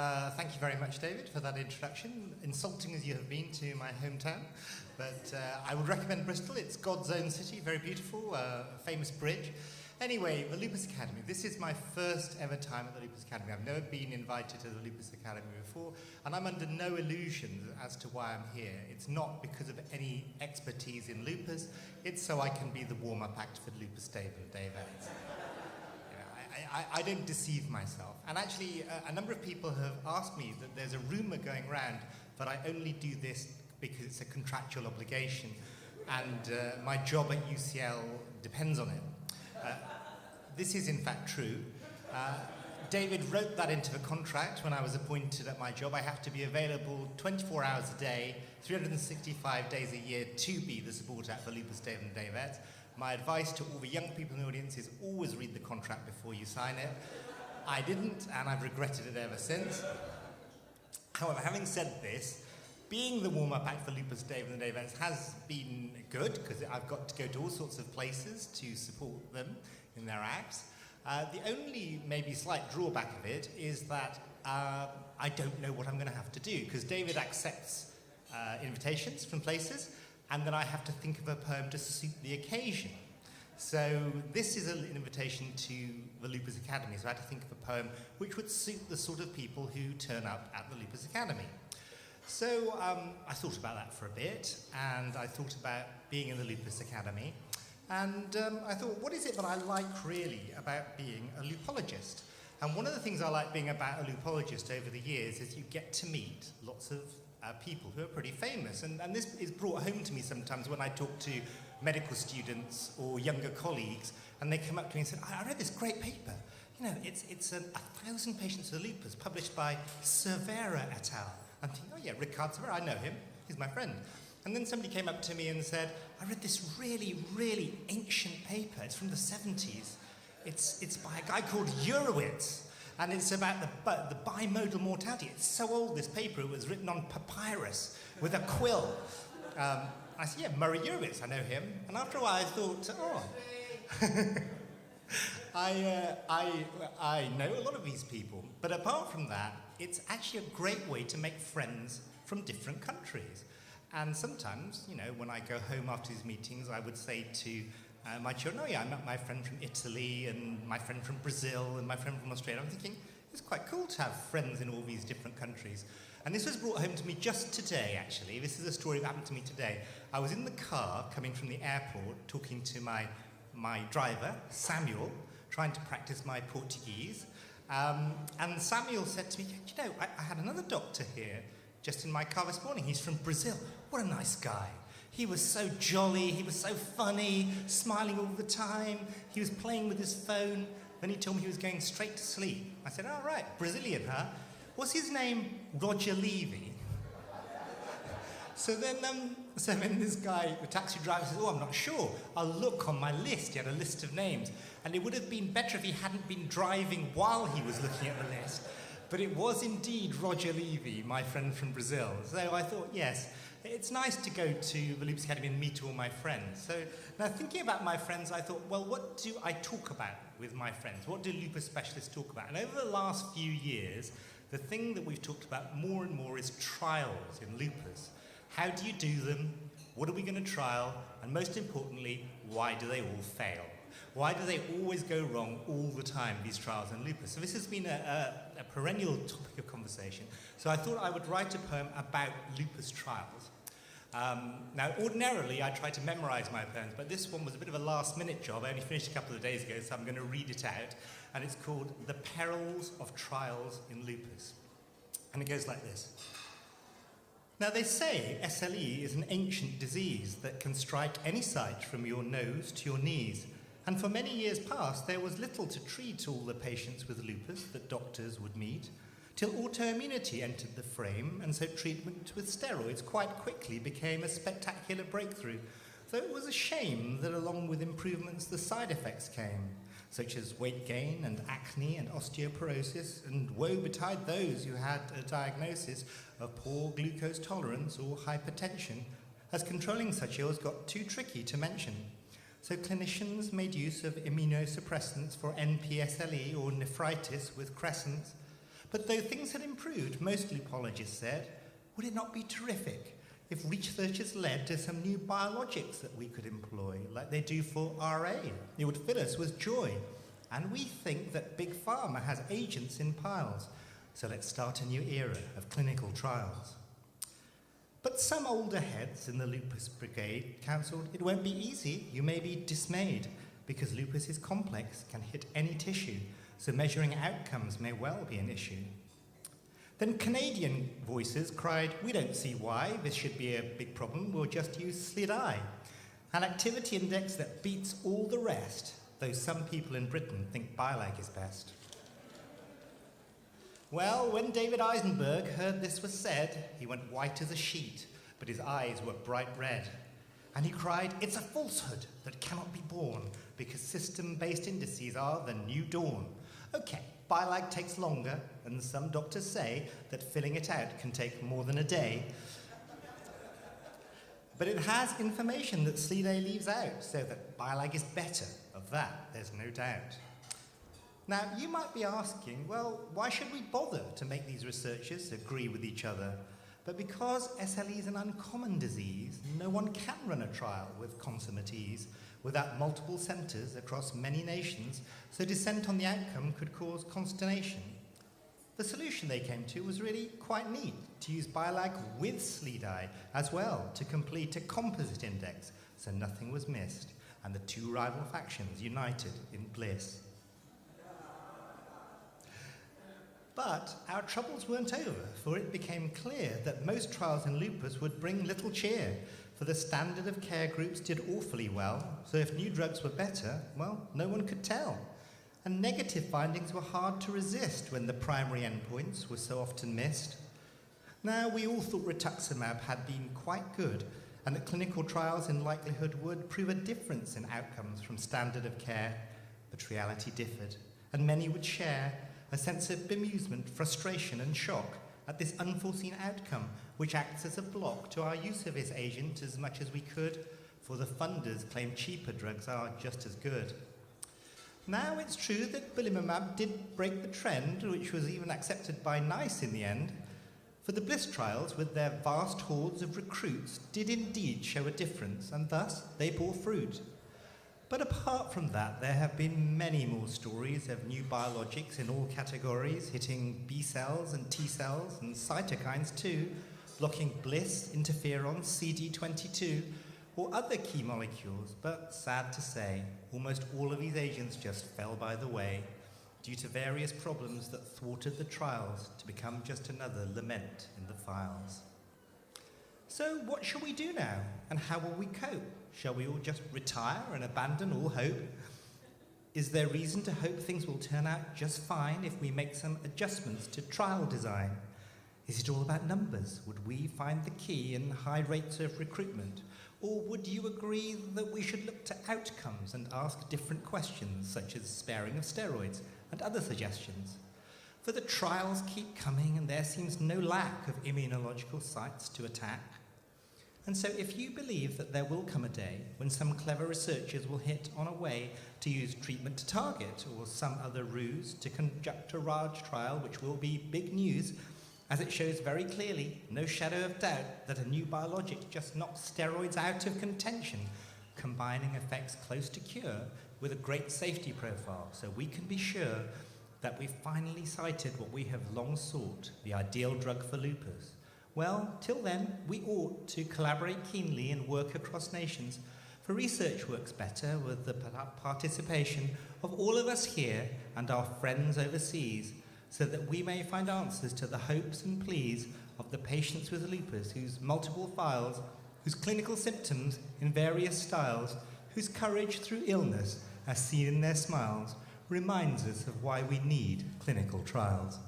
Thank you very much, David, for that introduction, insulting as you have been to my hometown. But I would recommend Bristol. It's God's own city, very beautiful, famous bridge. Anyway, the Lupus Academy. This is my first ever time at the Lupus Academy. I've never been invited to the Lupus Academy before, and I'm under no illusions as to why I'm here. It's not because of any expertise in lupus. It's so I can be the warm-up act for Lupus Dave and Dave Evans. I don't deceive myself. And actually, a number of people have asked me that there's a rumour going around that I only do this because it's a contractual obligation, and my job at UCL depends on it. This is in fact true. David wrote that into the contract when I was appointed at my job. I have to be available 24 hours a day, 365 days a year to be the support act for Lupus Dave and Dave Evans. My advice to all the young people in the audience is always read the contract before you sign it. I didn't, and I've regretted it ever since. However, having said this, being the warm-up act for Lupus Dave and Dave Evans has been good, because I've got to go to all sorts of places to support them in their acts. The only maybe slight drawback of it is that I don't know what I'm going to have to do, because David accepts invitations from places, and then I have to think of a poem to suit the occasion. So this is an invitation to the Lupus Academy, so I had to think of a poem which would suit the sort of people who turn up at the Lupus Academy. So I thought about that for a bit, and I thought about being in the Lupus Academy, and I thought, what is it that I like really about being a lupologist? And one of the things I like being about a lupologist over the years is you get to meet lots of people who are pretty famous, and this is brought home to me sometimes when I talk to medical students or younger colleagues, and they come up to me and say, I read this great paper. You know, it's 1,000 patients with lupus, published by Cervera et al. I'm thinking, oh yeah, Ricard Cervera, I know him, he's my friend. And then somebody came up to me and said, I read this really, really ancient paper, it's from the 70s. It's by a guy called Urowitz. And it's about the bimodal mortality. It's so old, this paper. It was written on papyrus with a quill. I said, yeah, Murray Urwitz, I know him. And after a while, I thought, I know a lot of these people. But apart from that, it's actually a great way to make friends from different countries. And sometimes, you know, when I go home after these meetings, I would say to my children, oh yeah, I met my friend from Italy, and my friend from Brazil, and my friend from Australia. I'm thinking, it's quite cool to have friends in all these different countries. And this was brought home to me just today, actually. This is a story that happened to me today. I was in the car coming from the airport, talking to my driver, Samuel, trying to practice my Portuguese. And Samuel said to me, you know, I had another doctor here just in my car this morning. He's from Brazil. What a nice guy. He was so jolly, he was so funny, smiling all the time. He was playing with his phone. Then he told me he was going straight to sleep. I said, oh, right, Brazilian, huh? What's his name? Roger Levy. So then this guy, the taxi driver, says, oh, I'm not sure. I'll look on my list. He had a list of names. And it would have been better if he hadn't been driving while he was looking at the list. But it was indeed Roger Levy, my friend from Brazil. So I thought, yes, it's nice to go to the Lupus Academy and meet all my friends. So now thinking about my friends, I thought, well, what do I talk about with my friends? What do lupus specialists talk about? And over the last few years, the thing that we've talked about more and more is trials in lupus. How do you do them? What are we going to trial? And most importantly, why do they all fail? Why do they always go wrong all the time, these trials in lupus? So this has been a perennial topic of conversation. So I thought I would write a poem about lupus trials. Now, ordinarily, I try to memorize my poems, but this one was a bit of a last-minute job. I only finished a couple of days ago, so I'm going to read it out. And it's called The Perils of Trials in Lupus. And it goes like this. Now, they say SLE is an ancient disease that can strike any site from your nose to your knees. And for many years past, there was little to treat all the patients with lupus that doctors would meet, till autoimmunity entered the frame, and so treatment with steroids quite quickly became a spectacular breakthrough, though it was a shame that along with improvements the side effects came, such as weight gain and acne and osteoporosis, and woe betide those who had a diagnosis of poor glucose tolerance or hypertension, as controlling such ills got too tricky to mention. So clinicians made use of immunosuppressants for NPSLE or nephritis with crescents, But though things had improved, most lupologists said, would it not be terrific if researchers led to some new biologics that we could employ, like they do for RA? It would fill us with joy. And we think that Big Pharma has agents in piles, so let's start a new era of clinical trials. But some older heads in the lupus brigade counselled, it won't be easy, you may be dismayed, because lupus is complex, can hit any tissue, so measuring outcomes may well be an issue. Then Canadian voices cried, we don't see why this should be a big problem, we'll just use SLID-I, an activity index that beats all the rest, though some people in Britain think BILAG is best. Well, when David Eisenberg heard this was said, he went white as a sheet, but his eyes were bright red. And he cried, it's a falsehood that cannot be borne, because system-based indices are the new dawn. Okay, BILAG takes longer, and some doctors say that filling it out can take more than a day. But it has information that SLID-A leaves out, so that BILAG is better. Of that, there's no doubt. Now, you might be asking, well, why should we bother to make these researchers agree with each other? But because SLE is an uncommon disease, no one can run a trial with consummate ease without multiple centres across many nations, so dissent on the outcome could cause consternation. The solution they came to was really quite neat, to use BILAG with SLID-I as well to complete a composite index, so nothing was missed, and the two rival factions united in bliss. But our troubles weren't over, for it became clear that most trials in lupus would bring little cheer, for the standard of care groups did awfully well, so if new drugs were better, well, no one could tell. And negative findings were hard to resist when the primary endpoints were so often missed. Now, we all thought rituximab had been quite good, and that clinical trials in likelihood would prove a difference in outcomes from standard of care, but reality differed, and many would share a sense of bemusement, frustration and shock at this unforeseen outcome, which acts as a block to our use of this agent as much as we could, for the funders claim cheaper drugs are just as good. Now it's true that belimumab did break the trend, which was even accepted by NICE in the end, for the BLISS trials with their vast hordes of recruits did indeed show a difference, and thus they bore fruit. But apart from that, there have been many more stories of new biologics in all categories, hitting B cells and T cells and cytokines too, blocking BLISS, interferon, CD22, or other key molecules. But sad to say, almost all of these agents just fell by the way due to various problems that thwarted the trials to become just another lament in the files. So what shall we do now, and how will we cope? Shall we all just retire and abandon all hope? Is there reason to hope things will turn out just fine if we make some adjustments to trial design? Is it all about numbers? Would we find the key in high rates of recruitment? Or would you agree that we should look to outcomes and ask different questions, such as sparing of steroids and other suggestions? For the trials keep coming and there seems no lack of immunological sites to attack. And so if you believe that there will come a day when some clever researchers will hit on a way to use treatment to target or some other ruse to conduct a large trial which will be big news, as it shows very clearly, no shadow of doubt, that a new biologic just knocks steroids out of contention, combining effects close to cure with a great safety profile, so we can be sure that we've finally sighted what we have long sought, the ideal drug for lupus. Well, till then, we ought to collaborate keenly and work across nations, for research works better with the participation of all of us here and our friends overseas, so that we may find answers to the hopes and pleas of the patients with lupus whose multiple files, whose clinical symptoms in various styles, whose courage through illness, as seen in their smiles, reminds us of why we need clinical trials.